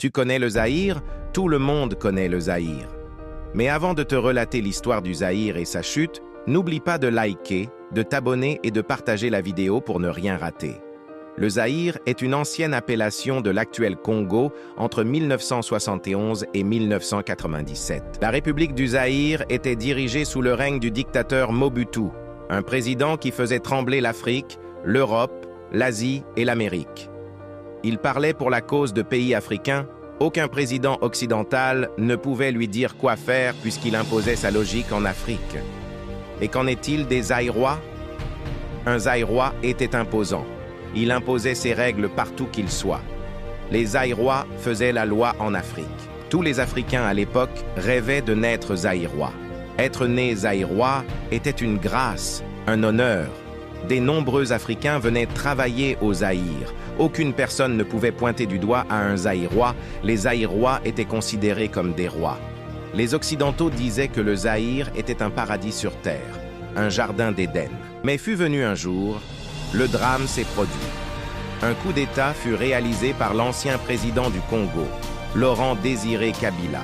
Tu connais le Zaïre? Tout le monde connaît le Zaïre. Mais avant de te relater l'histoire du Zaïre et sa chute, n'oublie pas de liker, de t'abonner et de partager la vidéo pour ne rien rater. Le Zaïre est une ancienne appellation de l'actuel Congo entre 1971 et 1997. La République du Zaïre était dirigée sous le règne du dictateur Mobutu, un président qui faisait trembler l'Afrique, l'Europe, l'Asie et l'Amérique. Il parlait pour la cause de pays africains. Aucun président occidental ne pouvait lui dire quoi faire puisqu'il imposait sa logique en Afrique. Et qu'en est-il des Zaïrois? Un Zaïrois était imposant. Il imposait ses règles partout qu'il soit. Les Zaïrois faisaient la loi en Afrique. Tous les Africains à l'époque rêvaient de naître Zaïrois. Être né Zaïrois était une grâce, un honneur. Des nombreux Africains venaient travailler au Zaïre. Aucune personne ne pouvait pointer du doigt à un Zaïrois. Les Zaïrois étaient considérés comme des rois. Les Occidentaux disaient que le Zaïre était un paradis sur terre, un jardin d'Éden. Mais fut venu un jour, le drame s'est produit. Un coup d'État fut réalisé par l'ancien président du Congo, Laurent Désiré Kabila,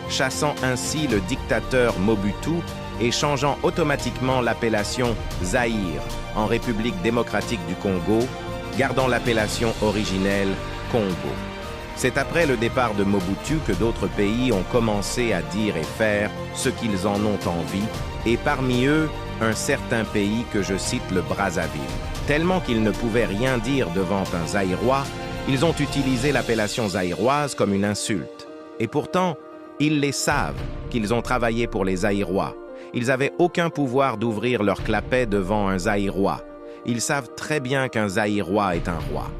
chassant ainsi le dictateur Mobutu et changeant automatiquement l'appellation Zaïre en République démocratique du Congo, gardant l'appellation originelle Congo. C'est après le départ de Mobutu que d'autres pays ont commencé à dire et faire ce qu'ils en ont envie, et parmi eux, un certain pays que je cite, le Brazzaville. Tellement qu'ils ne pouvaient rien dire devant un Zaïrois, ils ont utilisé l'appellation zaïroise comme une insulte. Et pourtant, ils les savent qu'ils ont travaillé pour les Zaïrois. Ils n'avaient aucun pouvoir d'ouvrir leur clapet devant un Zaïrois. Ils savent très bien qu'un Zaïrois est un roi.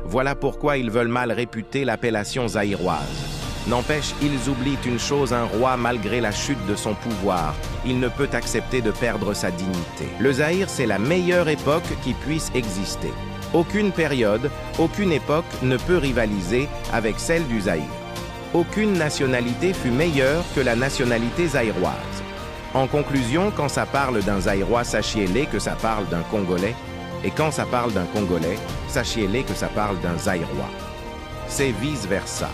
Voilà pourquoi ils veulent mal réputer l'appellation zaïroise. N'empêche, ils oublient une chose, un roi, malgré la chute de son pouvoir, il ne peut accepter de perdre sa dignité. Le Zaïre, c'est la meilleure époque qui puisse exister. Aucune période, aucune époque ne peut rivaliser avec celle du Zaïre. Aucune nationalité fut meilleure que la nationalité zaïroise. En conclusion, quand ça parle d'un Zaïrois, sachez-les que ça parle d'un Congolais. Et quand ça parle d'un Congolais, sachez-les que ça parle d'un Zaïrois. C'est vice-versa.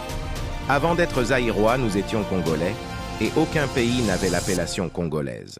Avant d'être Zaïrois, nous étions Congolais, et aucun pays n'avait l'appellation congolaise.